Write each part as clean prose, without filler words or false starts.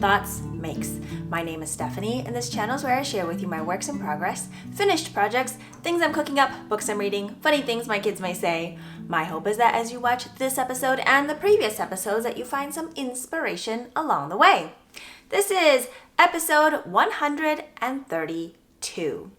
Thoughts Makes. My name is Stephanie, and this channel is where I share with you my works in progress, finished projects, things I'm cooking up, books I'm reading, funny things my kids may say. My hope is that as you watch this episode and the previous episodes that you find some inspiration along the way. This is episode 132.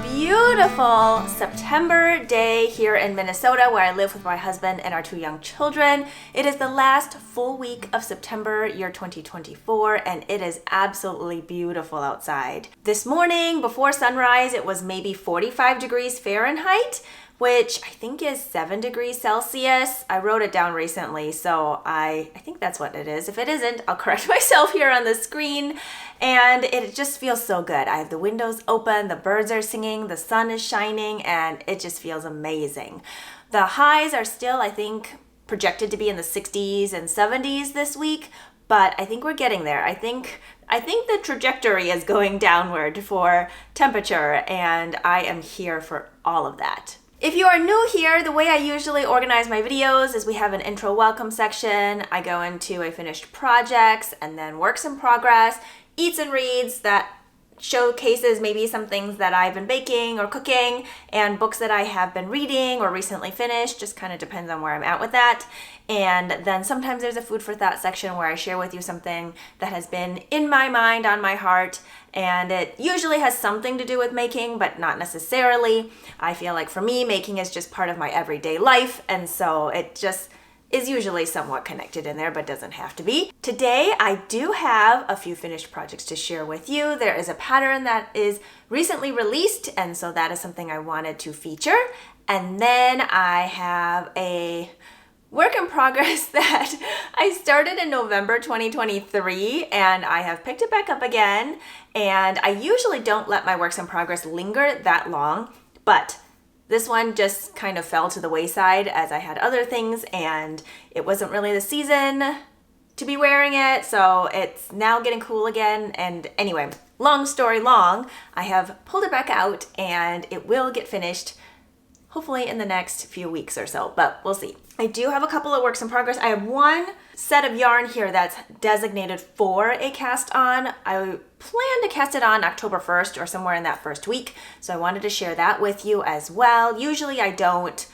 Beautiful September day here in Minnesota, where I live with my husband and our two young children. It is the last full week of September year 2024, and it is absolutely beautiful outside. This morning before sunrise, it was maybe 45 degrees Fahrenheit, which I think is 7 degrees Celsius. I wrote it down recently, so I think that's what it is. If it isn't, I'll correct myself here on the screen. And it just feels so good. I have the windows open, the birds are singing, the sun is shining, and it just feels amazing. The highs are still, I think, projected to be in the 60s and 70s this week, but I think we're getting there. I think the trajectory is going downward for temperature, and I am here for all of that. If you are new here, the way I usually organize my videos is we have an intro welcome section. I go into a finished projects and then works in progress, eats and reads that showcases maybe some things that I've been baking or cooking, and books that I have been reading or recently finished, just kind of depends on where I'm at with that. And then sometimes there's a food for thought section where I share with you something that has been in my mind, on my heart, and it usually has something to do with making, but not necessarily. I feel like for me, making is just part of my everyday life, and so it just is usually somewhat connected in there, but doesn't have to be. Today, I do have a few finished projects to share with you. There is a pattern that is recently released, and so that is something I wanted to feature. And then I have a work in progress that I started in November 2023, and I have picked it back up again. And I usually don't let my works in progress linger that long, but this one just kind of fell to the wayside as I had other things, and it wasn't really the season to be wearing it, so it's now getting cool again. And anyway, long story long, I have pulled it back out, and it will get finished hopefully in the next few weeks or so, but we'll see. I do have a couple of works in progress. I have one set of yarn here that's designated for a cast on. I plan to cast it on October 1st or somewhere in that first week, so I wanted to share that with you as well. Usually I don't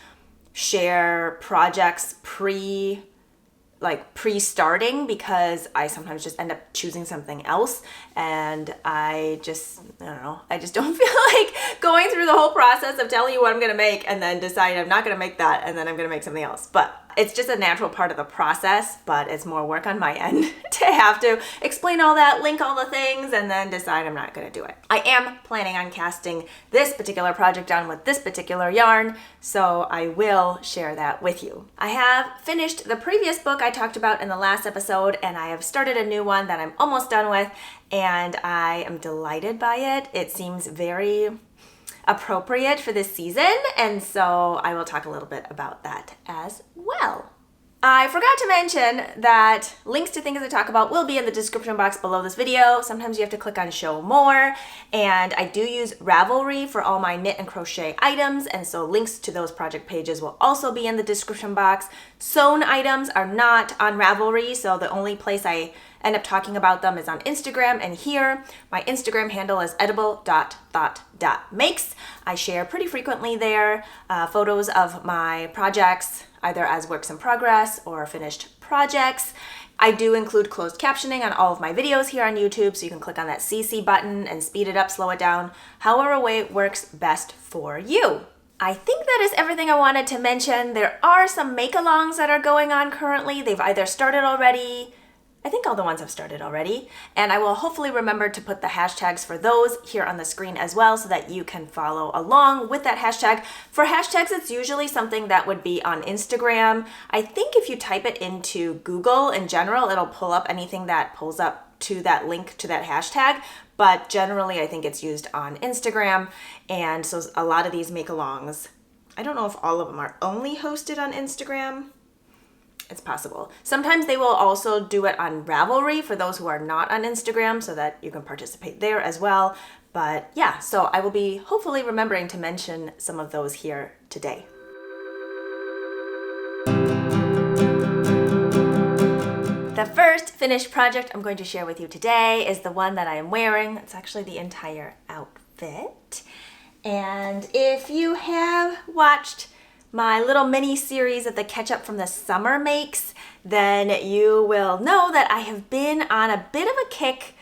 share projects pre-starting because I sometimes just end up choosing something else, and I don't know, I just don't feel like going through the whole process of telling you what I'm gonna make and then decide I'm not gonna make that and then I'm gonna make something else. But it's just a natural part of the process, but it's more work on my end to have to explain all that, link all the things, and then decide I'm not gonna do it. I am planning on casting this particular project on with this particular yarn, so I will share that with you. I have finished the previous book I talked about in the last episode, and I have started a new one that I'm almost done with, and I am delighted by it. It seems very appropriate for this season, and so I will talk a little bit about that as well. I forgot to mention that links to things I talk about will be in the description box below this video. Sometimes you have to click on show more, and I do use Ravelry for all my knit and crochet items, and so links to those project pages will also be in the description box. Sewn items are not on Ravelry, so the only place I end up talking about them is on Instagram, and here my Instagram handle is edible.thought.makes. I share pretty frequently there photos of my projects, either as works in progress or finished projects. I do include closed captioning on all of my videos here on YouTube, so you can click on that CC button and speed it up, slow it down, however way works best for you. I think that is everything I wanted to mention. There are some make-alongs that are going on currently. They've either started already, I think all the ones have started already, and I will hopefully remember to put the hashtags for those here on the screen as well so that you can follow along with that hashtag. For hashtags, it's usually something that would be on Instagram. I think if you type it into Google in general, it'll pull up anything that pulls up to that link to that hashtag, but generally I think it's used on Instagram, and so a lot of these make-alongs, I don't know if all of them are only hosted on Instagram. It's possible. Sometimes they will also do it on Ravelry for those who are not on Instagram so that you can participate there as well. But yeah, so I will be hopefully remembering to mention some of those here today. The first finished project I'm going to share with you today is the one that I am wearing. It's actually the entire outfit. And if you have watched my little mini series of the Catch Up from the Summer makes, then you will know that I have been on a bit of a kick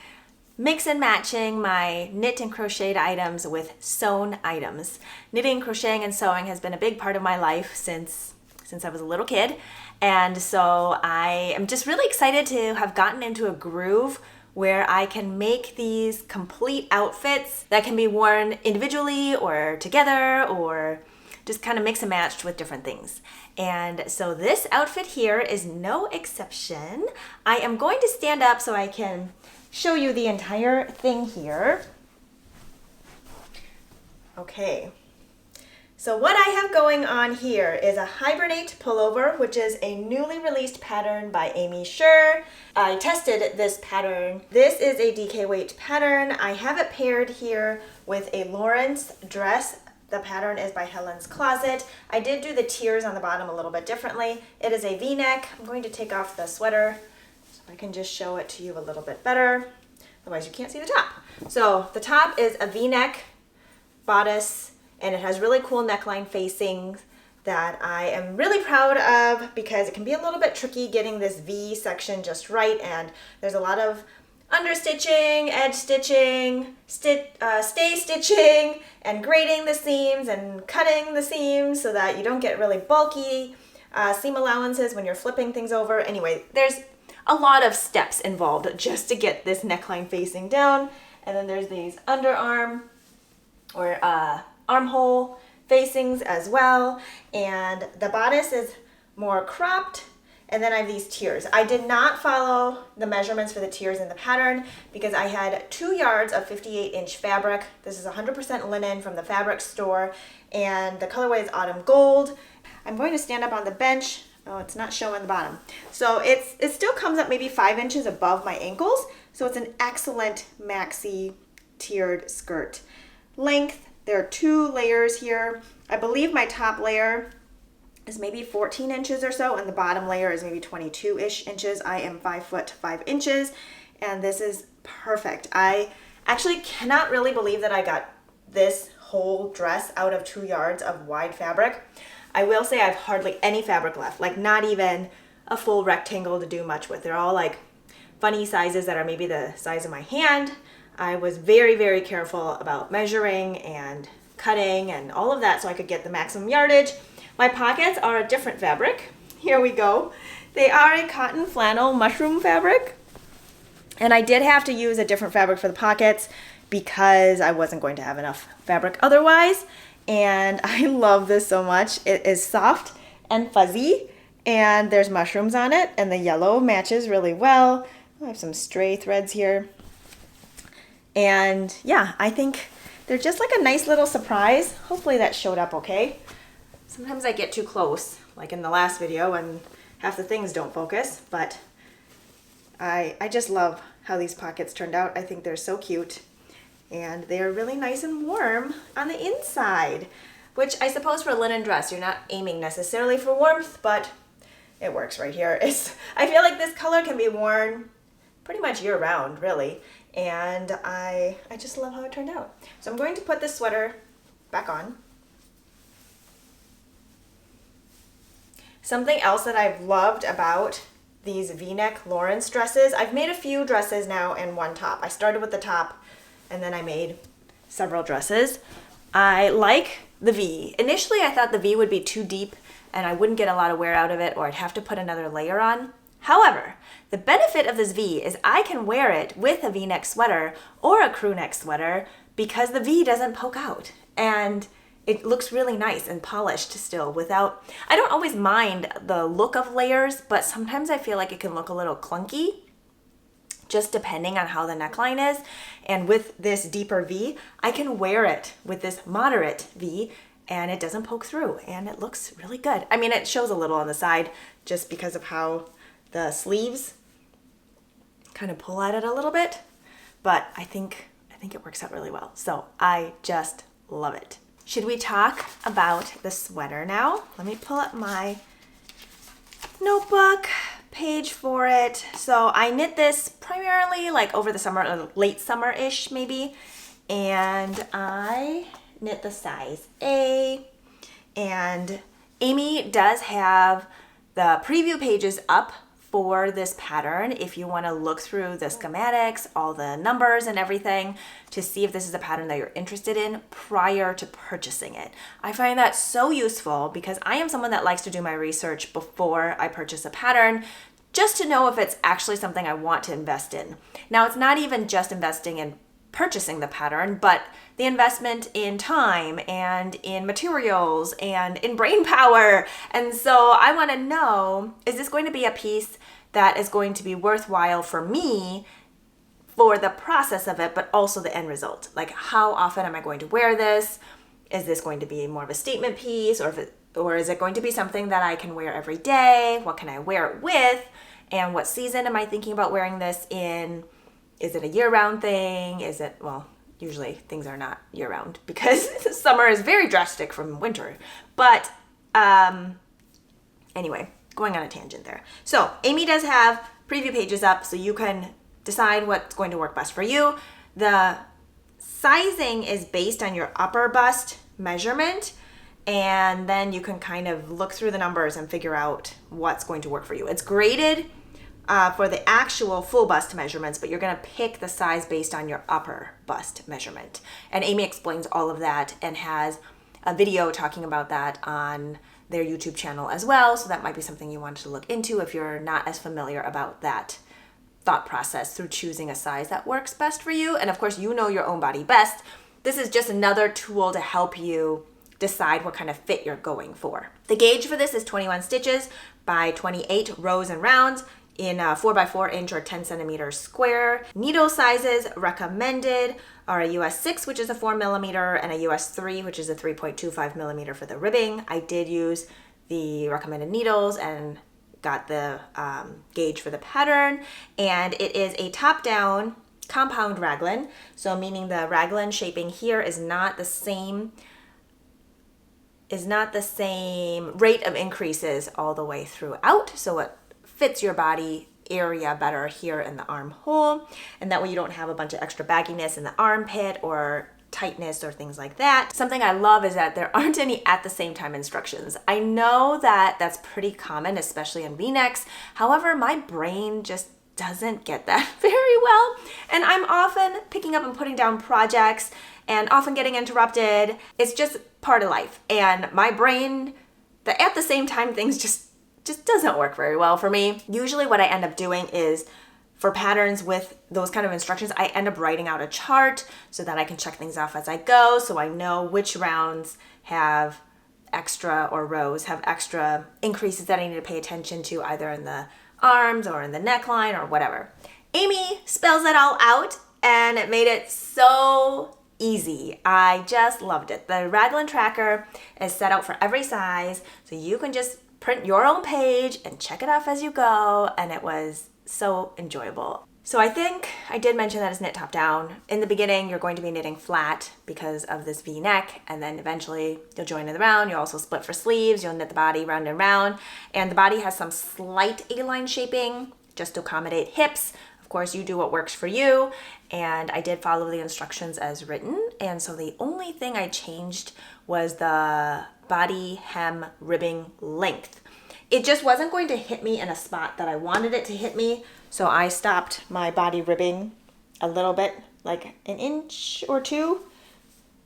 mix and matching my knit and crocheted items with sewn items. Knitting, crocheting, and sewing has been a big part of my life since I was a little kid, and so I am just really excited to have gotten into a groove where I can make these complete outfits that can be worn individually or together or just kind of mix and matched with different things. And so this outfit here is no exception. I am going to stand up so I can show you the entire thing here. Okay. So what I have going on here is a Hibernate pullover, which is a newly released pattern by Amy Sher. I tested this pattern. This is a DK weight pattern. I have it paired here with a Lawrence dress. The pattern is by Helen's Closet. I did do the tiers on the bottom a little bit differently. It is a V-neck. I'm going to take off the sweater so I can just show it to you a little bit better. Otherwise you can't see the top. So the top is a V-neck bodice, and it has really cool neckline facings that I am really proud of because it can be a little bit tricky getting this V section just right, and there's a lot of understitching, edge stitching, stay stitching, and grading the seams and cutting the seams so that you don't get really bulky seam allowances when you're flipping things over. Anyway, there's a lot of steps involved just to get this neckline facing down. And then there's these underarm or armhole facings as well. And the bodice is more cropped. And then I have these tiers. I did not follow the measurements for the tiers in the pattern because I had 2 yards of 58-inch fabric. This is 100% linen from the fabric store, and the colorway is Autumn Gold. I'm going to stand up on the bench. Oh, it's not showing the bottom. So it still comes up maybe 5 inches above my ankles, so it's an excellent maxi tiered skirt. Length, there are 2 layers here. I believe my top layer is maybe 14 inches or so, and the bottom layer is maybe 22-ish inches. I am 5 foot 5 inches, and this is perfect. I actually cannot really believe that I got this whole dress out of 2 yards of wide fabric. I will say I have hardly any fabric left, like not even a full rectangle to do much with. They're all like funny sizes that are maybe the size of my hand. I was very, very careful about measuring and cutting and all of that so I could get the maximum yardage. My pockets are a different fabric. Here we go. They are a cotton flannel mushroom fabric. And I did have to use a different fabric for the pockets because I wasn't going to have enough fabric otherwise. And I love this so much. It is soft and fuzzy, and there's mushrooms on it, and the yellow matches really well. I have some stray threads here. And yeah, I think they're just like a nice little surprise. Hopefully that showed up okay. Sometimes I get too close, like in the last video, and half the things don't focus, but I just love how these pockets turned out. I think they're so cute, and they're really nice and warm on the inside, which I suppose for a linen dress, you're not aiming necessarily for warmth, but it works right here. I feel like this color can be worn pretty much year round, really, and I just love how it turned out. So I'm going to put this sweater back on. Something else that I've loved about these V-neck Lawrence dresses, I've made a few dresses now and one top. I started with the top and then I made several dresses. I like the V. Initially I thought the V would be too deep and I wouldn't get a lot of wear out of it, or I'd have to put another layer on. However, the benefit of this V is I can wear it with a V-neck sweater or a crew neck sweater because the V doesn't poke out, and it looks really nice and polished still without, I don't always mind the look of layers, but sometimes I feel like it can look a little clunky just depending on how the neckline is. And with this deeper V, I can wear it with this moderate V and it doesn't poke through and it looks really good. I mean, it shows a little on the side just because of how the sleeves kind of pull at it a little bit, but I think it works out really well. So I just love it. Should we talk about the sweater now? Let me pull up my notebook page for it. So I knit this primarily like over the summer, late summer-ish maybe, and I knit the size A, and Amy does have the preview pages up for this pattern if you want to look through the schematics, all the numbers and everything to see if this is a pattern that you're interested in prior to purchasing it. I find that so useful because I am someone that likes to do my research before I purchase a pattern just to know if it's actually something I want to invest in. Now, it's not even just investing in purchasing the pattern, but the investment in time and in materials and in brain power. And so I want to know, is this going to be a piece that is going to be worthwhile for me for the process of it, but also the end result? Like, how often am I going to wear this? Is this going to be more of a statement piece, or is it going to be something that I can wear every day? What can I wear it with? And what season am I thinking about wearing this in? Is it a year-round thing? Is it, well, usually things are not year-round because summer is very drastic from winter. But anyway, going on a tangent there. So Amy does have preview pages up so you can decide what's going to work best for you. The sizing is based on your upper bust measurement, and then you can kind of look through the numbers and figure out what's going to work for you. It's graded for the actual full bust measurements, but you're going to pick the size based on your upper bust measurement. And Amy explains all of that and has a video talking about that on their YouTube channel as well. So that might be something you want to look into if you're not as familiar about that thought process through choosing a size that works best for you. And of course, you know your own body best. This is just another tool to help you decide what kind of fit you're going for. The gauge for this is 21 stitches by 28 rows and rounds in a 4x4 inch or 10 centimeter square. Needle sizes recommended are a US 6, which is a 4 millimeter, and a US 3, which is a 3.25 millimeter for the ribbing. I did use the recommended needles and got the gauge for the pattern, and it is a top-down compound raglan, so meaning the raglan shaping here is not the same rate of increases all the way throughout, so it fits your body area better here in the armhole, and that way you don't have a bunch of extra bagginess in the armpit or tightness or things like that. Something I love is that there aren't any at the same time instructions. I know that that's pretty common, especially in V-necks. However, my brain just doesn't get that very well, and I'm often picking up and putting down projects and often getting interrupted. It's just part of life, and my brain, the at the same time things just doesn't work very well for me. Usually what I end up doing is, for patterns with those kind of instructions, I end up writing out a chart so that I can check things off as I go, so I know which rounds have extra, or rows have extra increases that I need to pay attention to, either in the arms or in the neckline or whatever. Amy spells it all out, and it made it so easy. I just loved it. The raglan tracker is set out for every size, so you can just print your own page and check it off as you go, and it was so enjoyable. So I think I did mention that it's knit top down. In the beginning, you're going to be knitting flat because of this V-neck, and then eventually you'll join in the round. You'll also split for sleeves. You'll knit the body round and round, and the body has some slight A-line shaping just to accommodate hips. Of course, you do what works for you, and I did follow the instructions as written, and so the only thing I changed was the body hem ribbing length. It just wasn't going to hit me in a spot that I wanted it to hit me, so I stopped my body ribbing a little bit, like an inch or two,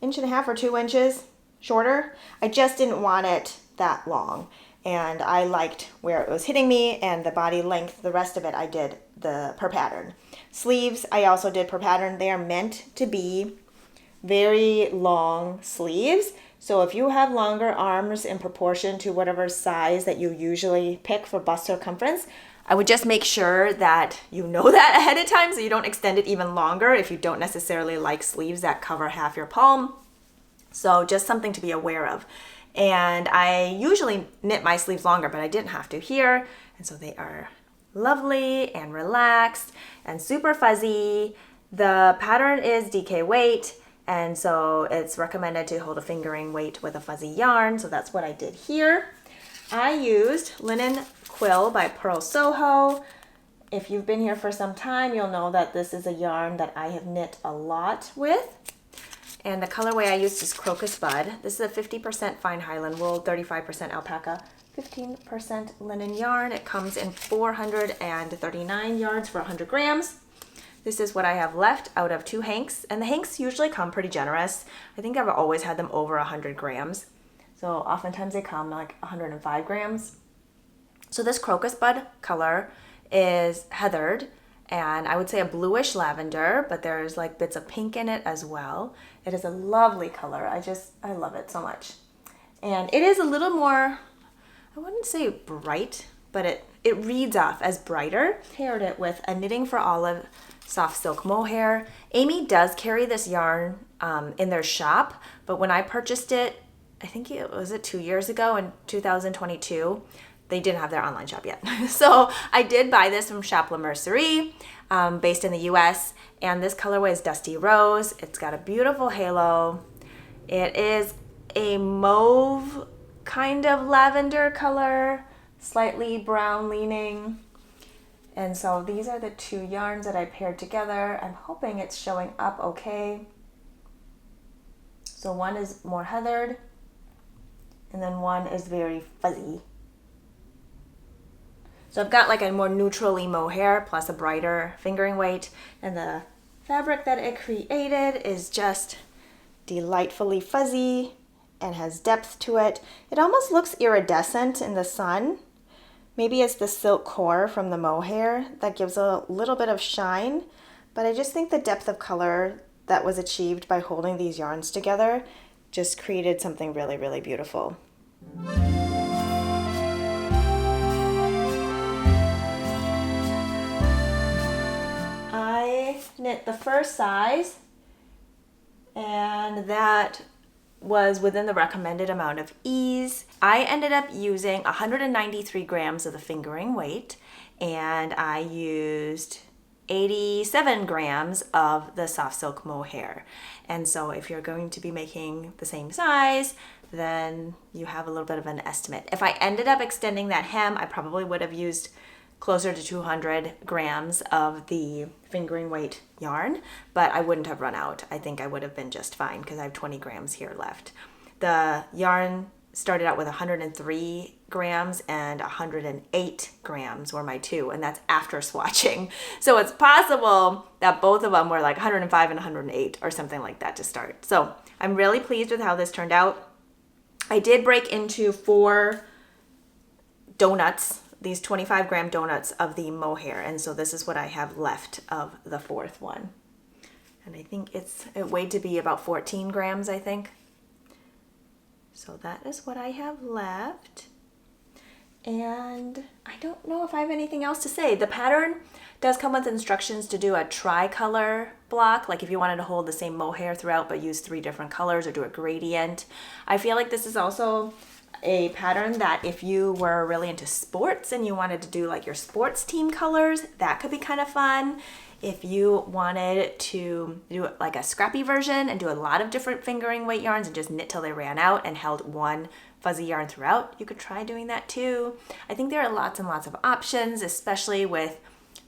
inch and a half or 2 inches shorter. I just didn't want it that long, and I liked where it was hitting me, and the body length, the rest of it I did the per pattern. Sleeves I also did per pattern. They are meant to be very long sleeves. So if you have longer arms in proportion to whatever size that you usually pick for bust circumference, I would just make sure that you know that ahead of time so you don't extend it even longer if you don't necessarily like sleeves that cover half your palm. So just something to be aware of. And I usually knit my sleeves longer, but I didn't have to here. And so they are lovely and relaxed and super fuzzy. The pattern is DK weight, and so it's recommended to hold a fingering weight with a fuzzy yarn. So that's what I did here. I used Linen Quill by Purl Soho. If you've been here for some time, you'll know that this is a yarn that I have knit a lot with. And the colorway I used is Crocus Bud. This is a 50% fine Highland wool, 35% alpaca, 15% linen yarn. It comes in 439 yards for 100 grams. This is what I have left out of 2 hanks, and the hanks usually come pretty generous. I think I've always had them over 100 grams. So oftentimes they come like 105 grams. So this Crocus Bud color is heathered, and I would say a bluish lavender, but there's like bits of pink in it as well. It is a lovely color. I love it so much. And it is a little more, I wouldn't say bright, but it reads off as brighter. Paired it with a Knitting for Olive soft silk mohair. Amy does carry this yarn in their shop, but when I purchased it, I think it was 2 years ago in 2022, they didn't have their online shop yet. So I did buy this from Shop La Mercerie, based in the US, and this colorway is Dusty Rose. It's got a beautiful halo. It is a mauve kind of lavender color, slightly brown leaning. And so these are the 2 yarns that I paired together. I'm hoping it's showing up okay. So one is more heathered, and then one is very fuzzy. So I've got like a more neutrally mohair plus a brighter fingering weight, and the fabric that it created is just delightfully fuzzy and has depth to it. It almost looks iridescent in the sun. Maybe it's the silk core from the mohair that gives a little bit of shine, but I just think the depth of color that was achieved by holding these yarns together just created something really, really beautiful. I knit the first size, and that was within the recommended amount of ease. I ended up using 193 grams of the fingering weight, and I used 87 grams of the soft silk mohair. And so if you're going to be making the same size, then you have a little bit of an estimate. If I ended up extending that hem, I probably would have used closer to 200 grams of the fingering weight yarn, but I wouldn't have run out. I think I would have been just fine because I have 20 grams here left. The yarn started out with 103 grams and 108 grams were my 2, and that's after swatching. So it's possible that both of them were like 105 and 108 or something like that to start. So I'm really pleased with how this turned out. I did break into 4 donuts, these 25-gram donuts of the mohair, and so this is what I have left of the 4th one. And I think it weighed to be about 14 grams, I think. So that is what I have left. And I don't know if I have anything else to say. The pattern does come with instructions to do a tri-color block, like if you wanted to hold the same mohair throughout but use 3 different colors or do a gradient. I feel like this is also a pattern that if you were really into sports and you wanted to do like your sports team colors, that could be kind of fun. If you wanted to do like a scrappy version and do a lot of different fingering weight yarns and just knit till they ran out and held one fuzzy yarn throughout, you could try doing that too. I think there are lots and lots of options, especially with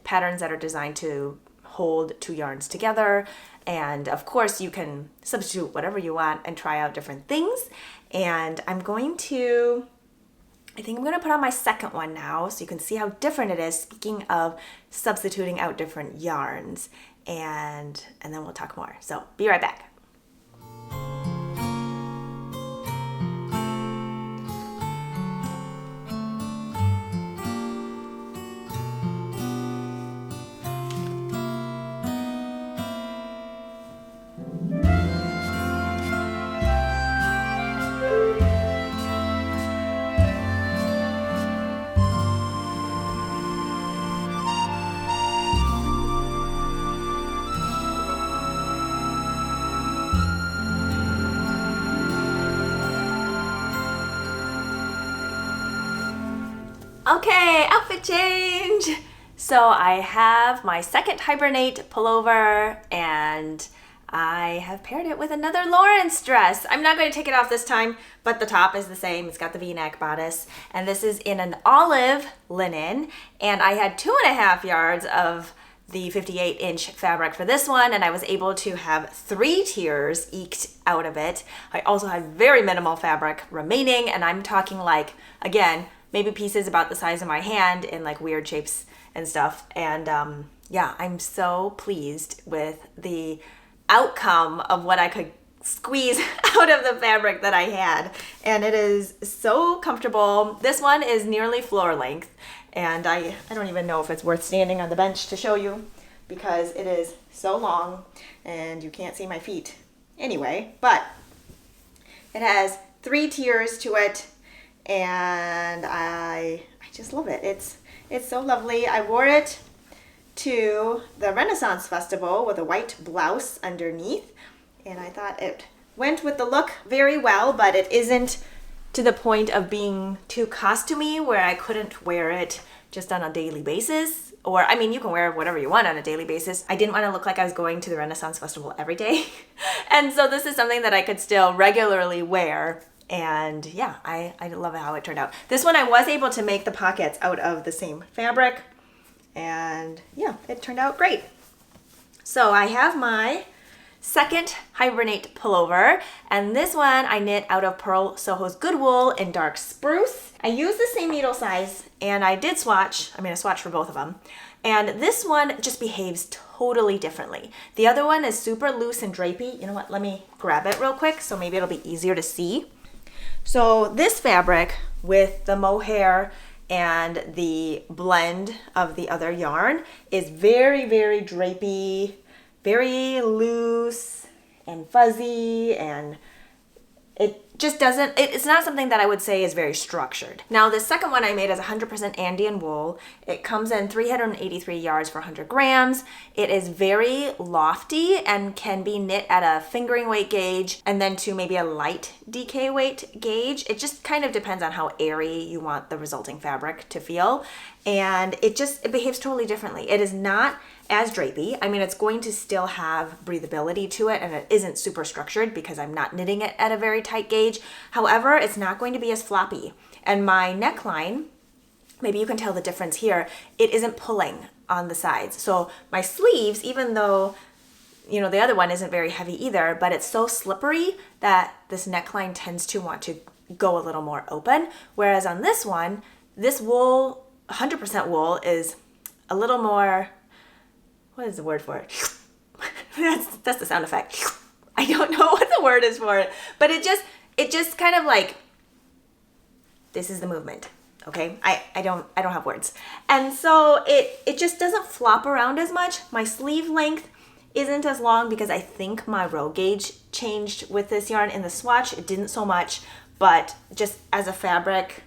patterns that are designed to hold two yarns together. And of course you can substitute whatever you want and try out different things. And I think I'm going to put on my second one now so you can see how different it is, speaking of substituting out different yarns. And then we'll talk more. So be right back. Okay, outfit change. So I have my second Hibernate pullover and I have paired it with another Lawrence dress. I'm not going to take it off this time, but the top is the same. It's got the V-neck bodice, and this is in an olive linen, and I had 2.5 yards of the 58-inch fabric for this one, and I was able to have 3 tiers eked out of it. I also had very minimal fabric remaining, and I'm talking like, again, maybe pieces about the size of my hand in like weird shapes and stuff. And yeah, I'm so pleased with the outcome of what I could squeeze out of the fabric that I had. And it is so comfortable. This one is nearly floor length. And I don't even know if it's worth standing on the bench to show you because it is so long and you can't see my feet anyway. But it has 3 tiers to it. And I just love it. It's so lovely. I wore it to the Renaissance Festival with a white blouse underneath, and I thought it went with the look very well, but it isn't to the point of being too costumey where I couldn't wear it just on a daily basis. Or, I mean, you can wear whatever you want on a daily basis. I didn't want to look like I was going to the Renaissance Festival every day. And so this is something that I could still regularly wear. And yeah, I love how it turned out. This one I was able to make the pockets out of the same fabric. And yeah, it turned out great. So I have my second Hibernate pullover. And this one I knit out of Purl Soho's Good Wool in dark spruce. I used the same needle size and I did swatch. I swatched for both of them. And this one just behaves totally differently. The other one is super loose and drapey. You know what? Let me grab it real quick so maybe it'll be easier to see. So this fabric with the mohair and the blend of the other yarn is very, very drapey, very loose and fuzzy, and it just doesn't, it's not something that I would say is very structured. Now the second one I made is 100% Andean wool. It comes in 383 yards for 100 grams. It is very lofty and can be knit at a fingering weight gauge and then to maybe a light DK weight gauge. It just kind of depends on how airy you want the resulting fabric to feel. And it behaves totally differently. It is not as drapey. It's going to still have breathability to it, and it isn't super structured because I'm not knitting it at a very tight gauge. However, it's not going to be as floppy. And my neckline, maybe you can tell the difference here, it isn't pulling on the sides. So my sleeves, even though, the other one isn't very heavy either, but it's so slippery that this neckline tends to want to go a little more open. Whereas on this one, this wool, 100% wool, is a little more, what is the word for it? That's the sound effect. I don't know what the word is for it, but it just kind of like, this is the movement. Okay, I don't have words. And so it just doesn't flop around as much. My sleeve length isn't as long because I think my row gauge changed with this yarn. In the swatch, it didn't so much, but just as a fabric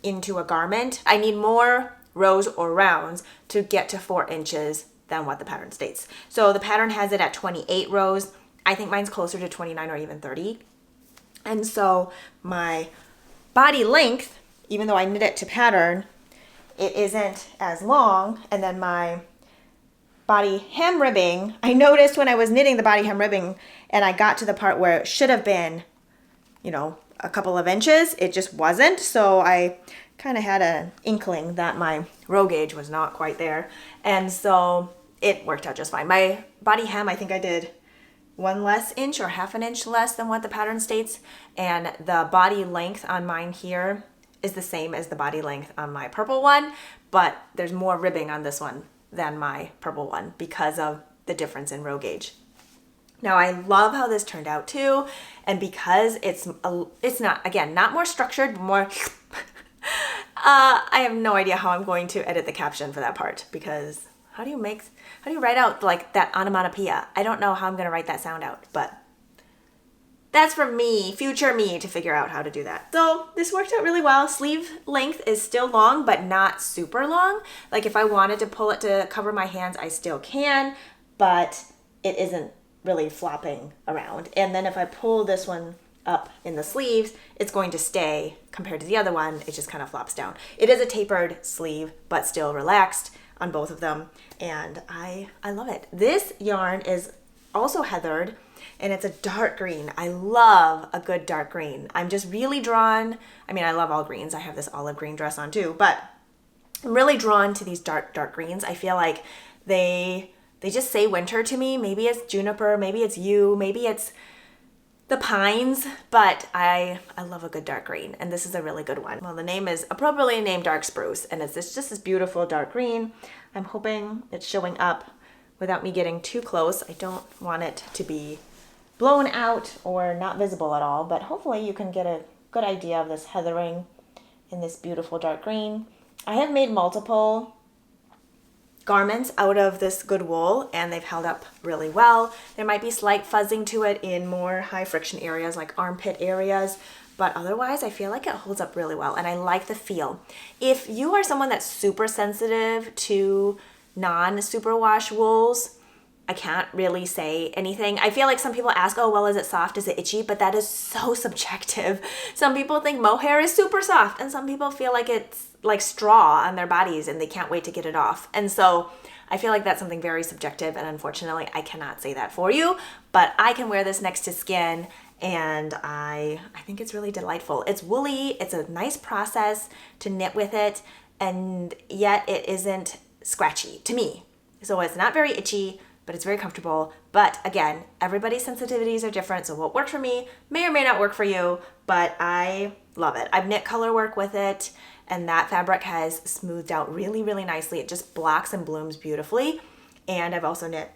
into a garment, I need more rows or rounds to get to 4 inches than what the pattern states. So the pattern has it at 28 rows. I think mine's closer to 29 or even 30. And so my body length, even though I knit it to pattern, it isn't as long. And then my body hem ribbing, I noticed when I was knitting the body hem ribbing and I got to the part where it should have been, you know, a couple of inches, it just wasn't. So I kind of had an inkling that my row gauge was not quite there. And so it worked out just fine. My body hem, I think I did 1 less inch or half an inch less than what the pattern states. And the body length on mine here is the same as the body length on my purple one, but there's more ribbing on this one than my purple one because of the difference in row gauge. Now I love how this turned out too, and because it's not, again, not more structured, but more I have no idea how I'm going to edit the caption for that part, because how do you write out like that onomatopoeia? I don't know how I'm going to write that sound out, but that's for me, future me, to figure out how to do that. So this worked out really well. Sleeve length is still long, but not super long. Like if I wanted to pull it to cover my hands, I still can, but it isn't really flopping around. And then if I pull this one up in the sleeves, it's going to stay compared to the other one. It just kind of flops down. It is a tapered sleeve, but still relaxed on both of them. And I love it. This yarn is also heathered, and it's a dark green. I love a good dark green. I'm just really drawn. I mean, I love all greens. I have this olive green dress on too, but I'm really drawn to these dark greens. I feel like they just say winter to me. Maybe it's juniper, maybe it's yew, maybe it's the pines, but I love a good dark green, and this is a really good one. Well, the name is appropriately named dark spruce, and it's just this beautiful dark green. I'm hoping it's showing up without me getting too close. I don't want it to be blown out or not visible at all, but hopefully you can get a good idea of this heathering in this beautiful dark green. I have made multiple garments out of this good wool, and they've held up really well. There might be slight fuzzing to it in more high friction areas like armpit areas, but otherwise I feel like it holds up really well, and I like the feel. If you are someone that's super sensitive to non-superwash wools, I can't really say anything. I feel like some people ask, oh, well, is it soft? Is it itchy? But that is so subjective. Some people think mohair is super soft, and some people feel like it's like straw on their bodies and they can't wait to get it off. And so I feel like that's something very subjective, and unfortunately I cannot say that for you, but I can wear this next to skin, and I think it's really delightful. It's woolly, it's a nice process to knit with it, and yet it isn't scratchy to me. So it's not very itchy, but it's very comfortable. But again, everybody's sensitivities are different, so what worked for me may or may not work for you, but I love it. I've knit color work with it, and that fabric has smoothed out really, really nicely. It just blocks and blooms beautifully. And I've also knit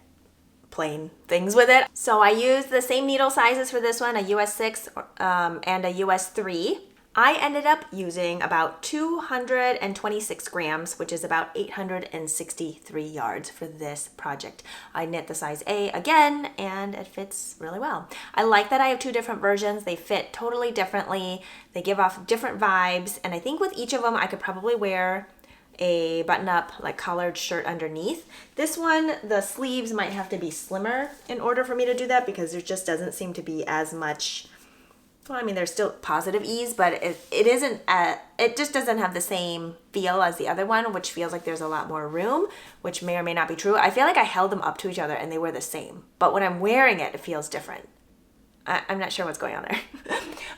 plain things with it. So I used the same needle sizes for this one, a US 6 and a US 3. I ended up using about 226 grams, which is about 863 yards for this project. I knit the size A again, and it fits really well. I like that I have two different versions. They fit totally differently. They give off different vibes, and I think with each of them, I could probably wear a button-up, like collared shirt underneath. This one, the sleeves might have to be slimmer in order for me to do that, because there just doesn't seem to be as much. Well, I mean, there's still positive ease, but it just doesn't have the same feel as the other one, which feels like there's a lot more room, which may or may not be true. I feel like I held them up to each other and they were the same, but when I'm wearing it, it feels different. I'm not sure what's going on there.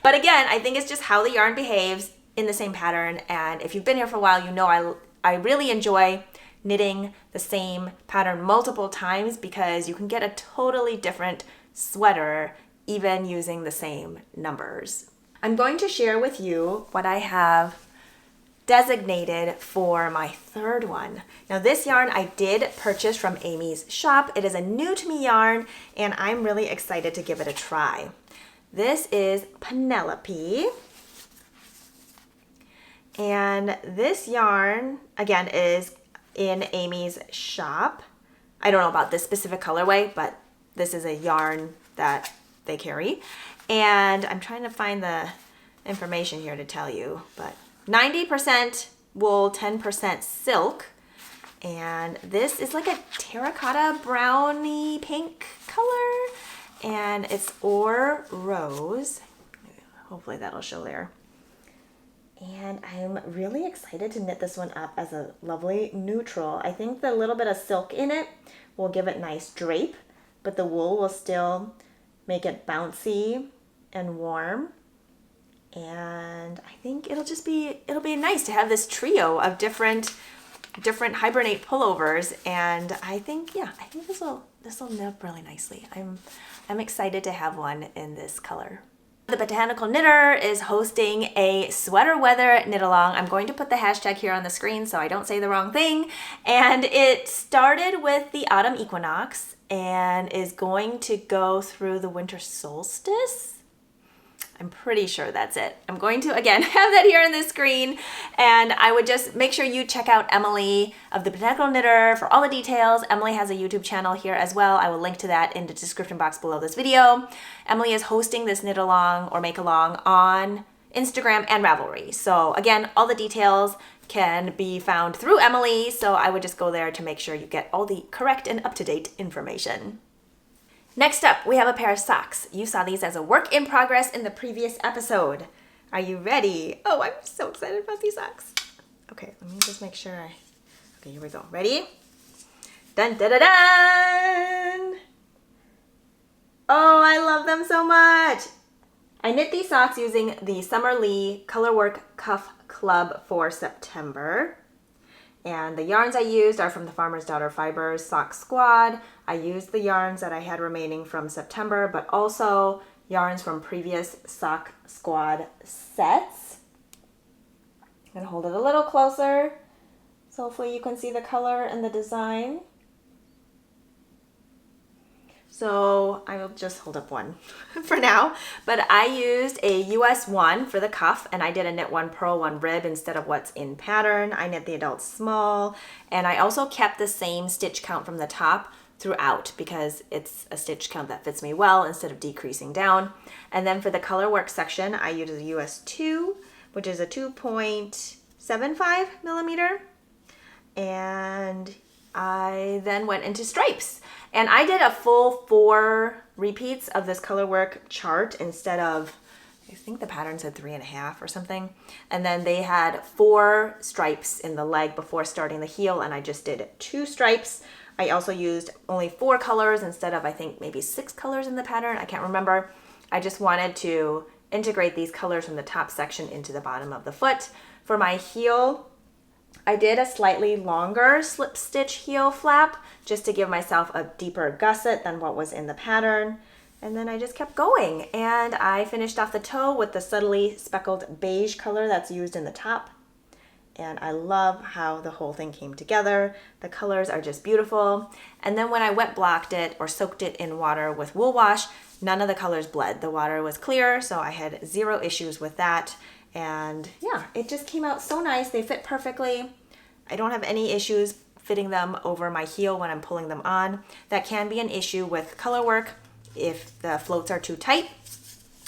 But again, I think it's just how the yarn behaves in the same pattern, and if you've been here for a while, you know I really enjoy knitting the same pattern multiple times, because you can get a totally different sweater even using the same numbers. I'm going to share with you what I have designated for my third one. Now this yarn I did purchase from Amy's shop. It is a new to me yarn, and I'm really excited to give it a try. This is Penelope, and this yarn again is in Amy's shop. I don't know about this specific colorway, but this is a yarn that they carry, and I'm trying to find the information here to tell you, but 90% wool, 10% silk, and this is like a terracotta browny pink color, and it's Or Rose. Hopefully that'll show there. And I'm really excited to knit this one up as a lovely neutral. I think the little bit of silk in it will give it nice drape, but the wool will still make it bouncy and warm. And I think it'll be nice to have this trio of different hibernate pullovers. And I think this will knit up really nicely. I'm excited to have one in this color. The Botanical Knitter is hosting a sweater weather knit along. I'm going to put the hashtag here on the screen so I don't say the wrong thing. And it started with the autumn equinox and is going to go through the winter solstice. I'm pretty sure that's it. I'm going to, again, have that here on the screen. And I would just make sure you check out Emily of the Botanical Knitter for all the details. Emily has a YouTube channel here as well. I will link to that in the description box below this video. Emily is hosting this knit along or make along on Instagram and Ravelry. So again, all the details can be found through Emily. So I would just go there to make sure you get all the correct and up-to-date information. Next up, we have a pair of socks. You saw these as a work in progress in the previous episode. Are you ready? Oh, I'm so excited about these socks. Okay, let me just make sure okay, here we go. Ready? Dun, dun, dun, dun! Oh, I love them so much. I knit these socks using the Summer Lee Colorwork Cuff Club for September. And the yarns I used are from the Farmer's Daughter Fibers Sock Squad. I used the yarns that I had remaining from September, but also yarns from previous Sock Squad sets. I'm gonna hold it a little closer, so hopefully you can see the color and the design. So I will just hold up one for now, but I used a US 1 for the cuff, and I did a knit 1 purl 1 rib instead of what's in pattern. I knit the adult small, and I also kept the same stitch count from the top throughout because it's a stitch count that fits me well instead of decreasing down. And then for the color work section, I used a US 2, which is a 2.75 millimeter, and I then went into stripes. And I did a full 4 repeats of this color work chart instead of, I think the pattern said 3.5 or something. And then they had 4 stripes in the leg before starting the heel, and I just did 2 stripes. I also used only 4 colors instead of, I think, maybe 6 colors in the pattern. I can't remember. I just wanted to integrate these colors from the top section into the bottom of the foot. For my heel, I did a slightly longer slip stitch heel flap just to give myself a deeper gusset than what was in the pattern. And then I just kept going, and I finished off the toe with the subtly speckled beige color that's used in the top. And I love how the whole thing came together. The colors are just beautiful. And then when I wet blocked it or soaked it in water with wool wash, none of the colors bled. The water was clear, so I had 0 issues with that. And yeah, it just came out so nice. They fit perfectly. I don't have any issues fitting them over my heel when I'm pulling them on. That can be an issue with color work if the floats are too tight,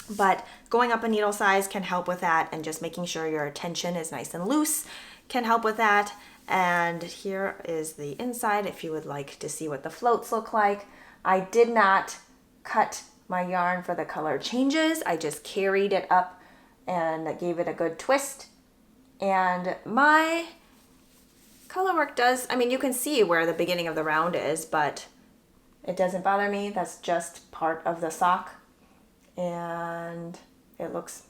but going up a needle size can help with that, and just making sure your tension is nice and loose can help with that. And here is the inside if you would like to see what the floats look like. I did not cut my yarn for the color changes. I just carried it up and gave it a good twist. And my color work does, I mean, you can see where the beginning of the round is, but it doesn't bother me. That's just part of the sock, and it looks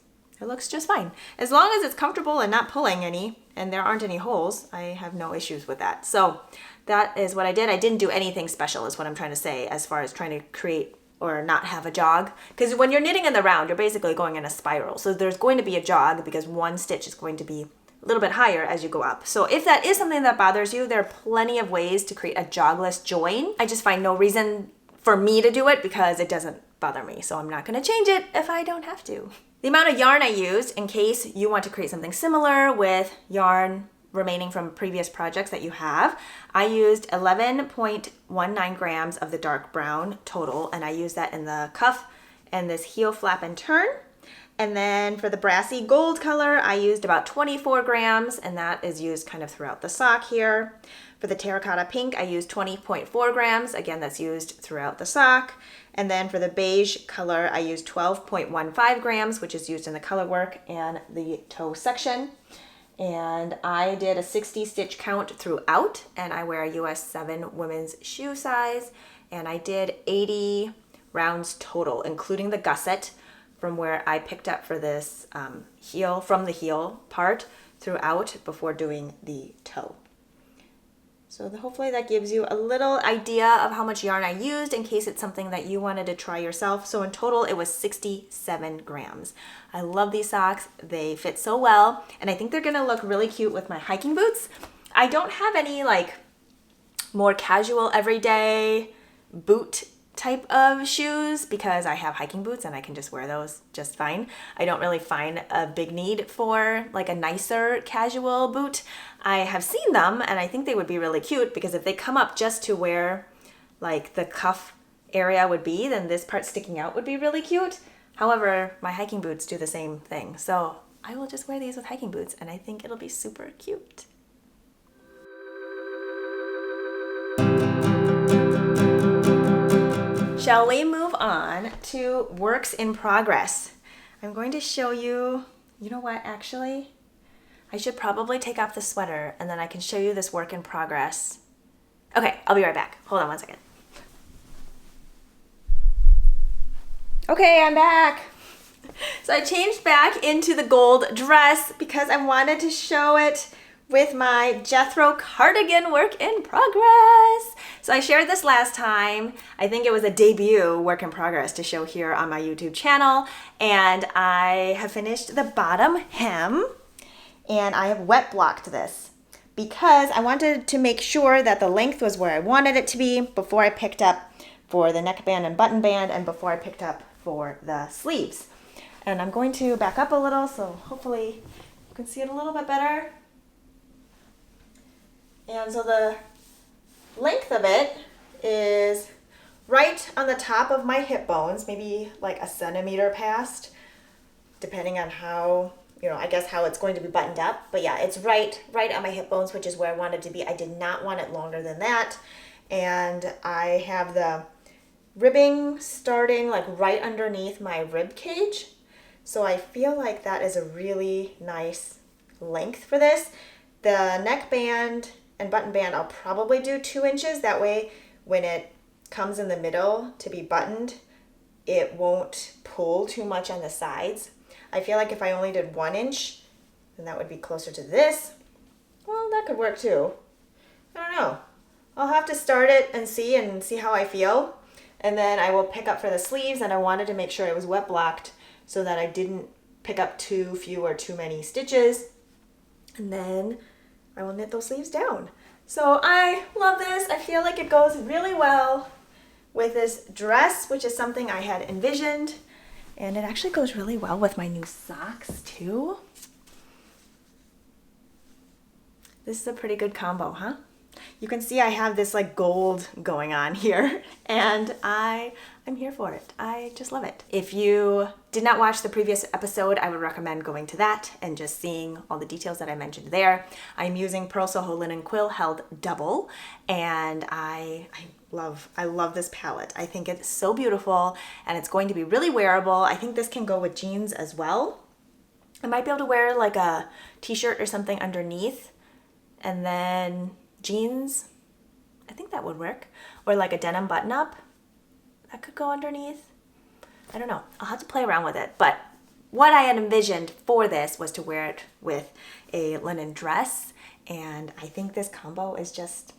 just fine. As long as it's comfortable and not pulling any, and there aren't any holes, I have no issues with that. So that is what I did. I didn't do anything special is what I'm trying to say as far as trying to create or not have a jog, because when you're knitting in the round, you're basically going in a spiral. So there's going to be a jog because one stitch is going to be a little bit higher as you go up. So if that is something that bothers you, there are plenty of ways to create a jogless join. I just find no reason for me to do it because it doesn't bother me. So I'm not going to change it if I don't have to. The amount of yarn I used, in case you want to create something similar with yarn remaining from previous projects that you have, I used 11.19 grams of the dark brown total, and I used that in the cuff and this heel flap and turn. And then for the brassy gold color, I used about 24 grams, and that is used kind of throughout the sock here. For the terracotta pink, I used 20.4 grams. Again, that's used throughout the sock. And then for the beige color, I used 12.15 grams, which is used in the color work and the toe section. And I did a 60 stitch count throughout, and I wear a US 7 women's shoe size, and I did 80 rounds total, including the gusset from where I picked up for this heel, from the heel part throughout before doing the toe. So hopefully that gives you a little idea of how much yarn I used in case it's something that you wanted to try yourself. So in total, it was 67 grams. I love these socks. They fit so well, and I think they're gonna look really cute with my hiking boots. I don't have any like more casual everyday boot type of shoes because I have hiking boots and I can just wear those just fine. I don't really find a big need for like a nicer casual boot. I have seen them and I think they would be really cute because if they come up just to where like the cuff area would be, then this part sticking out would be really cute. However, my hiking boots do the same thing. So I will just wear these with hiking boots and I think it'll be super cute. Shall we move on to works in progress? I'm going to show you, you know what, actually, I should probably take off the sweater and then I can show you this work in progress. Okay, I'll be right back. Hold on one second. Okay, I'm back. So I changed back into the gold dress because I wanted to show it with my Jethro cardigan work in progress. So I shared this last time. I think it was a debut work in progress to show here on my YouTube channel. And I have finished the bottom hem and I have wet blocked this because I wanted to make sure that the length was where I wanted it to be before I picked up for the neckband and button band and before I picked up for the sleeves. And I'm going to back up a little so hopefully you can see it a little bit better. And so the length of it is right on the top of my hip bones, maybe like a centimeter past, depending on how, I guess how it's going to be buttoned up. But yeah, it's right on my hip bones, which is where I wanted to be. I did not want it longer than that. And I have the ribbing starting like right underneath my rib cage. So I feel like that is a really nice length for this. The neckband and button band, I'll probably do 2 inches. That way, when it comes in the middle to be buttoned, it won't pull too much on the sides. I feel like if I only did 1 inch, then that would be closer to this. Well, that could work too. I don't know. I'll have to start it and see how I feel. And then I will pick up for the sleeves, and I wanted to make sure it was wet blocked so that I didn't pick up too few or too many stitches. And then I will knit those sleeves down. So I love this. I feel like it goes really well with this dress, which is something I had envisioned. And it actually goes really well with my new socks too. This is a pretty good combo, huh? You can see I have this like gold going on here and I'm here for it. I just love it. If you did not watch the previous episode, I would recommend going to that and just seeing all the details that I mentioned there. I'm using Pearl Soho Linen Quill held double, and I love this palette. I think it's so beautiful and it's going to be really wearable. I think this can go with jeans as well. I might be able to wear like a t-shirt or something underneath and then jeans. I think that would work. Or like a denim button up. That could go underneath. I don't know. I'll have to play around with it. But what I had envisioned for this was to wear it with a linen dress. And I think this combo is just,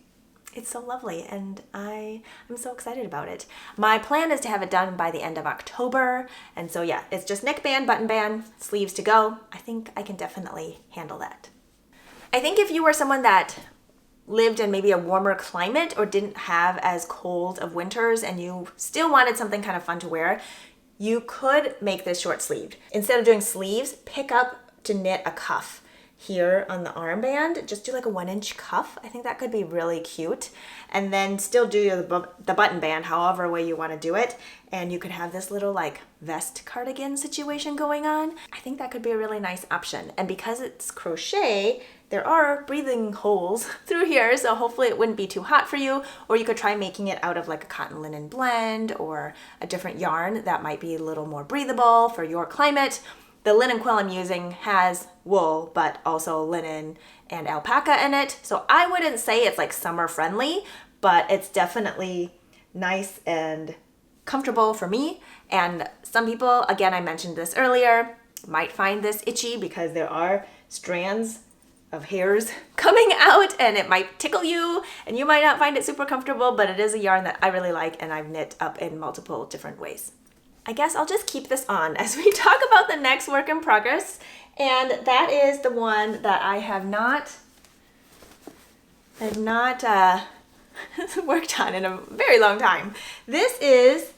it's so lovely. And I'm so excited about it. My plan is to have it done by the end of October. And so yeah, it's just neckband, button band, sleeves to go. I think I can definitely handle that. I think if you were someone that lived in maybe a warmer climate or didn't have as cold of winters and you still wanted something kind of fun to wear, you could make this short sleeved. Instead of doing sleeves, pick up to knit a cuff. here on the armband. Just do like a 1-inch cuff. I think that could be really cute. And then still do the button band however way you want to do it. And you could have this little like vest cardigan situation going on. I think that could be a really nice option. And because it's crochet, there are breathing holes through here, so hopefully it wouldn't be too hot for you. Or you could try making it out of like a cotton linen blend or a different yarn that might be a little more breathable for your climate. The linen quill I'm using has wool, but also linen and alpaca in it. So I wouldn't say it's like summer friendly, but it's definitely nice and comfortable for me. And some people, again, I mentioned this earlier, might find this itchy because there are strands of hairs coming out and it might tickle you and you might not find it super comfortable, but it is a yarn that I really like and I've knit up in multiple different ways. I guess I'll just keep this on as we talk about the next work in progress, and that is the one that I have not worked on in a very long time. This is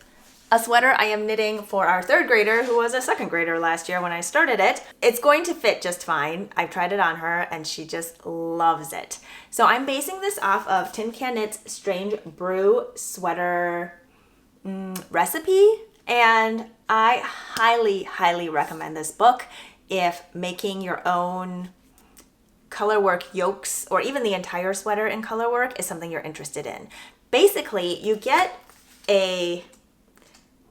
a sweater I am knitting for our 3rd grader who was a 2nd grader last year when I started it. It's going to fit just fine. I've tried it on her and she just loves it. So I'm basing this off of Tin Can Knit's Strange Brew sweater recipe. And I highly, highly recommend this book if making your own colorwork yokes or even the entire sweater in colorwork is something you're interested in. Basically, you get a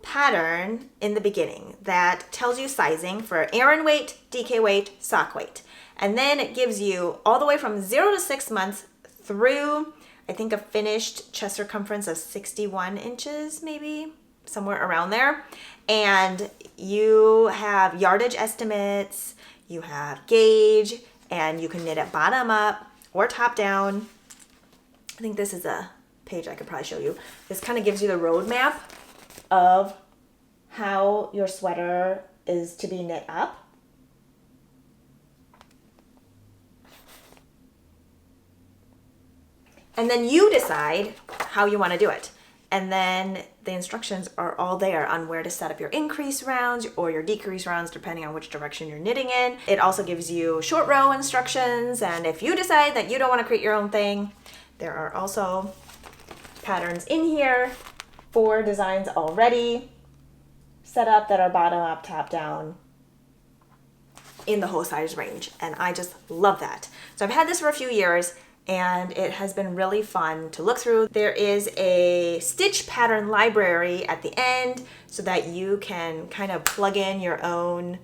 pattern in the beginning that tells you sizing for Aran weight, DK weight, sock weight. And then it gives you all the way from 0 to 6 months through, I think, a finished chest circumference of 61 inches, maybe. Somewhere around there. And you have yardage estimates, you have gauge, and you can knit it bottom up or top down. I think this is a page I could probably show you. This kind of gives you the roadmap of how your sweater is to be knit up. And then you decide how you want to do it. And then the instructions are all there on where to set up your increase rounds or your decrease rounds, depending on which direction you're knitting in. It also gives you short row instructions. And if you decide that you don't want to create your own thing, there are also patterns in here for designs already set up that are bottom up, top down in the whole size range. And I just love that. So I've had this for a few years, and it has been really fun to look through. There is a stitch pattern library at the end so that you can kind of plug in your own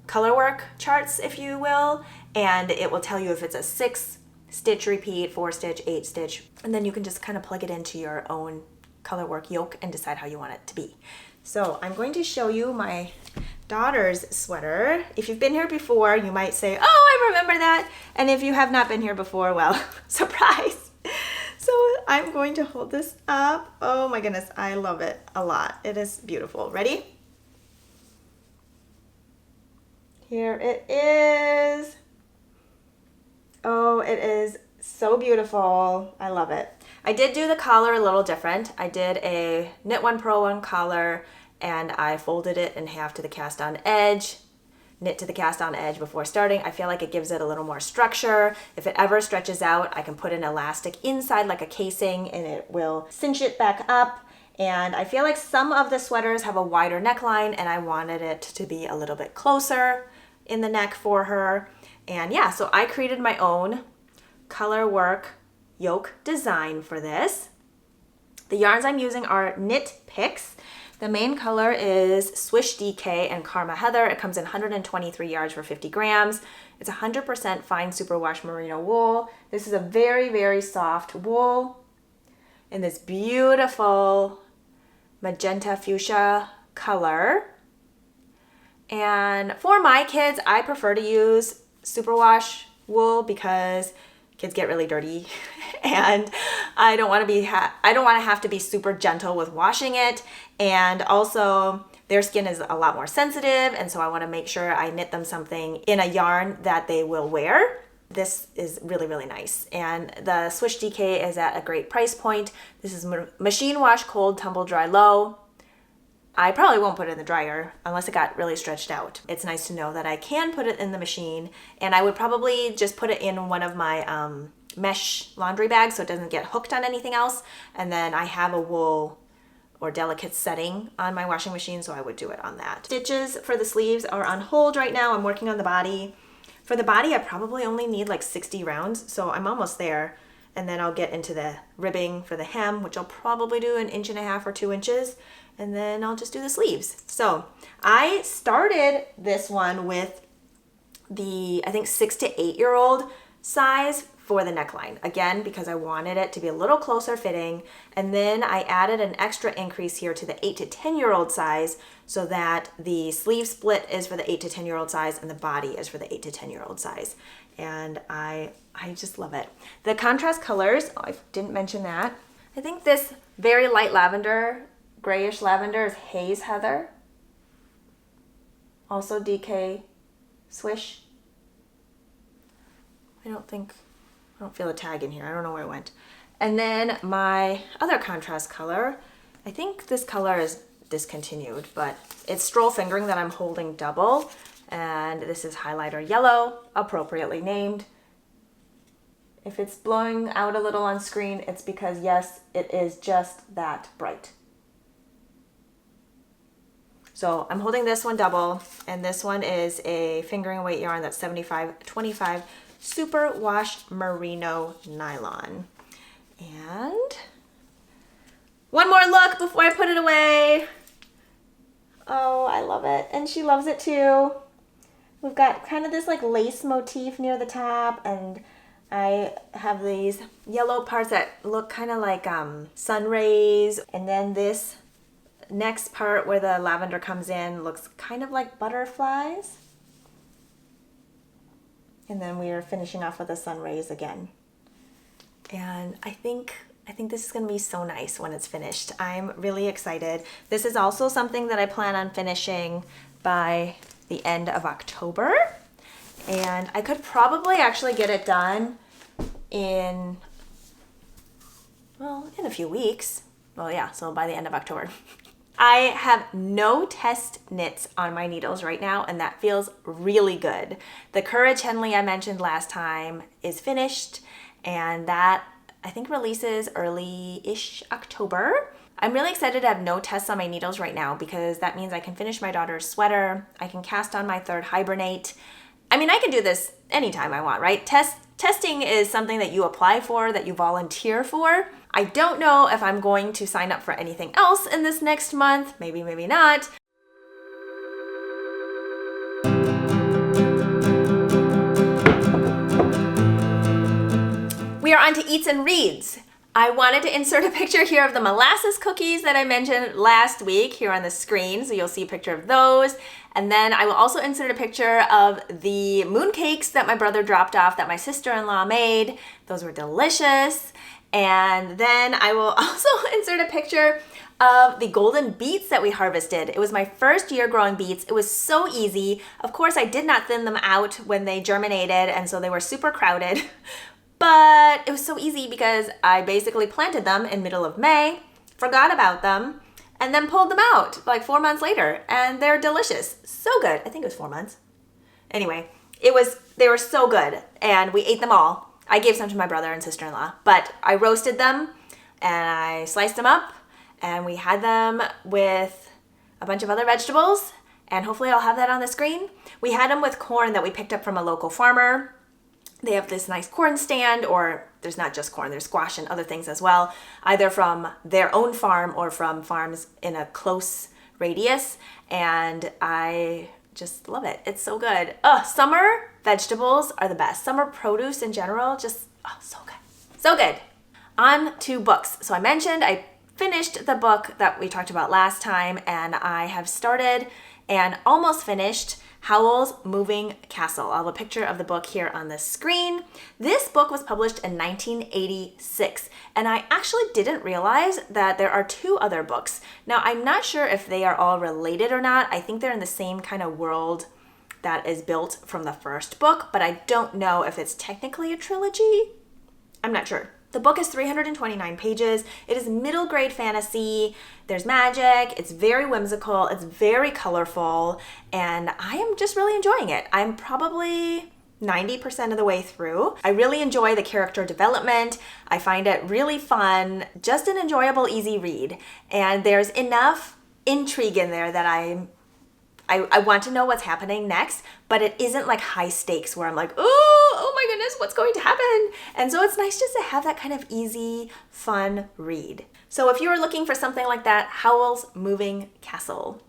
colorwork charts, if you will, and it will tell you if it's a 6 stitch repeat, 4 stitch, 8 stitch, and then you can just kind of plug it into your own colorwork yoke and decide how you want it to be. So I'm going to show you my daughter's sweater. If you've been here before, you might say, oh, I remember that. And if you have not been here before, well, surprise. So I'm going to hold this up. Oh my goodness, I love it a lot. It is beautiful. Ready? Here it is. Oh, it is so beautiful. I love it. I did do the collar a little different. I did a knit one, purl one collar, and I folded it in half to the cast on edge, knit to the cast on edge before starting. I feel like it gives it a little more structure. If it ever stretches out, I can put an elastic inside like a casing and it will cinch it back up. And I feel like some of the sweaters have a wider neckline and I wanted it to be a little bit closer in the neck for her. And yeah, so I created my own color work yoke design for this. The yarns I'm using are Knit Picks. The main color is Swish DK and Karma Heather. It comes in 123 yards for 50 grams. It's 100% fine superwash merino wool. This is a very, very soft wool in this beautiful magenta fuchsia color. And for my kids, I prefer to use superwash wool because kids get really dirty and I don't want to have to be super gentle with washing it, and also their skin is a lot more sensitive, and so I want to make sure I knit them something in a yarn that they will wear. This is really, really nice, and the Swish DK is at a great price point. This is machine wash cold, tumble dry low. I probably won't put it in the dryer unless it got really stretched out. It's nice to know that I can put it in the machine, and I would probably just put it in one of my mesh laundry bags so it doesn't get hooked on anything else. And then I have a wool or delicate setting on my washing machine, so I would do it on that. Stitches for the sleeves are on hold right now. I'm working on the body. For the body, I probably only need like 60 rounds, so I'm almost there. And then I'll get into the ribbing for the hem, which I'll probably do 1.5 inches or 2 inches. And then I'll just do the sleeves. So I started this one with the, I think 6 to 8 year old size for the neckline. Again, because I wanted it to be a little closer fitting. And then I added an extra increase here to the 8 to 10 year old size so that the sleeve split is for the 8 to 10 year old size and the body is for the 8 to 10 year old size. And I just love it. The contrast colors, I didn't mention that. I think this very light lavender, grayish lavender is Haze Heather. Also DK Swish. I don't feel a tag in here. I don't know where it went. And then my other contrast color, I think this color is discontinued, but it's Stroll Fingering that I'm holding double. And this is highlighter yellow, appropriately named. If it's blowing out a little on screen, it's because yes, it is just that bright. So I'm holding this one double, and this one is a fingering weight yarn that's 75/25 Super Wash Merino Nylon. And one more look before I put it away. Oh, I love it. And she loves it too. We've got kind of this like lace motif near the top, and I have these yellow parts that look kind of like sun rays. And then this next part where the lavender comes in looks kind of like butterflies. And then we are finishing off with the sun rays again. And I think this is going to be so nice when it's finished. I'm really excited. This is also something that I plan on finishing by the end of October. And I could probably actually get it done in a few weeks. Well, yeah, so by the end of October. I have no test knits on my needles right now, and that feels really good. The Courage Henley I mentioned last time is finished, and that I think releases early-ish October. I'm really excited to have no tests on my needles right now because that means I can finish my daughter's sweater, I can cast on my third Hibernate. I mean, I can do this anytime I want, right? Testing is something that you apply for, that you volunteer for. I don't know if I'm going to sign up for anything else in this next month. Maybe, maybe not. We are on to Eats and Reads. I wanted to insert a picture here of the molasses cookies that I mentioned last week here on the screen, so you'll see a picture of those. And then I will also insert a picture of the mooncakes that my brother dropped off that my sister-in-law made. Those were delicious. And then I will also insert a picture of the golden beets that we harvested. It was my first year growing beets. It was so easy. Of course, I did not thin them out when they germinated, and so they were super crowded. But it was so easy because I basically planted them in middle of May, forgot about them, and then pulled them out like 4 months later, and they're delicious. So good. I think it was 4 months. Anyway, they were so good, and we ate them all. I gave some to my brother and sister-in-law, but I roasted them and I sliced them up, and we had them with a bunch of other vegetables, and hopefully I'll have that on the screen. We had them with corn that we picked up from a local farmer. They have this nice corn stand, or there's not just corn, there's squash and other things as well, either from their own farm or from farms in a close radius, and I just love it. It's so good. Summer vegetables are the best. Summer produce in general, just so good. So good. On to books. So I mentioned I finished the book that we talked about last time, and I have started and almost finished Howl's Moving Castle. I'll have a picture of the book here on the screen. This book was published in 1986, and I actually didn't realize that there are 2 other books. Now, I'm not sure if they are all related or not. I think they're in the same kind of world that is built from the first book, but I don't know if it's technically a trilogy. I'm not sure. The book is 329 pages. It is middle grade fantasy. There's magic. It's very whimsical. It's very colorful. And I am just really enjoying it. I'm probably 90% of the way through. I really enjoy the character development. I find it really fun, just an enjoyable, easy read. And there's enough intrigue in there that I want to know what's happening next, but it isn't like high stakes where I'm like, oh my goodness, what's going to happen? And so it's nice just to have that kind of easy, fun read. So if you are looking for something like that, Howl's Moving Castle.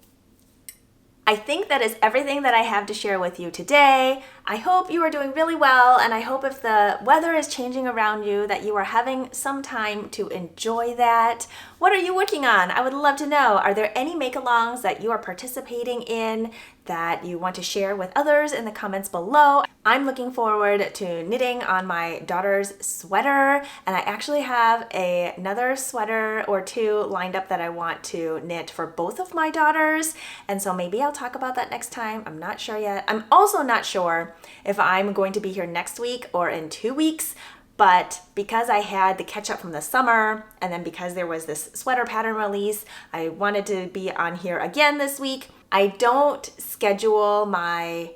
I think that is everything that I have to share with you today. I hope you are doing really well, and I hope if the weather is changing around you that you are having some time to enjoy that. What are you working on? I would love to know. Are there any make-alongs that you are participating in that you want to share with others in the comments below? I'm looking forward to knitting on my daughter's sweater, and I actually have another sweater or two lined up that I want to knit for both of my daughters, and so maybe I'll talk about that next time. I'm not sure yet. I'm also not sure if I'm going to be here next week or in 2 weeks, but because I had the catch up from the summer, and then because there was this sweater pattern release, I wanted to be on here again this week. I don't schedule my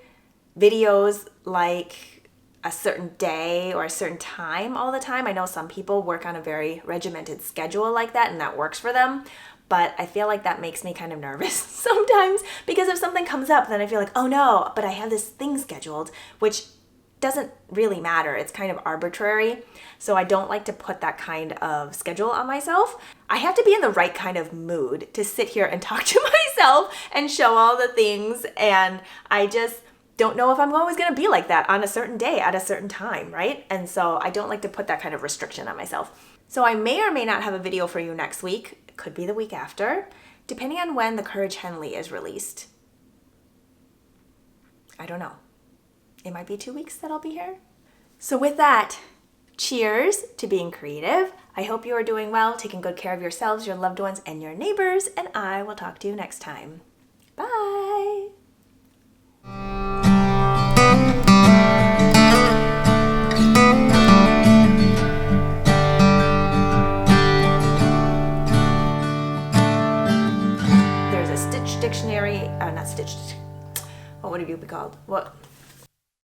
videos like a certain day or a certain time all the time. I know some people work on a very regimented schedule like that, and that works for them. But I feel like that makes me kind of nervous sometimes, because if something comes up, then I feel like, oh no, but I have this thing scheduled, which doesn't really matter. It's kind of arbitrary. So I don't like to put that kind of schedule on myself. I have to be in the right kind of mood to sit here and talk to myself and show all the things. And I just don't know if I'm always going to be like that on a certain day at a certain time, right? And so I don't like to put that kind of restriction on myself. So I may or may not have a video for you next week. It could be the week after, depending on when the Courage Henley is released. I don't know. It might be 2 weeks that I'll be here. So with that, cheers to being creative. I hope you are doing well, taking good care of yourselves, your loved ones, and your neighbors, and I will talk to you next time. Bye! There's a Stitch dictionary, not Stitch, what would it be called? What?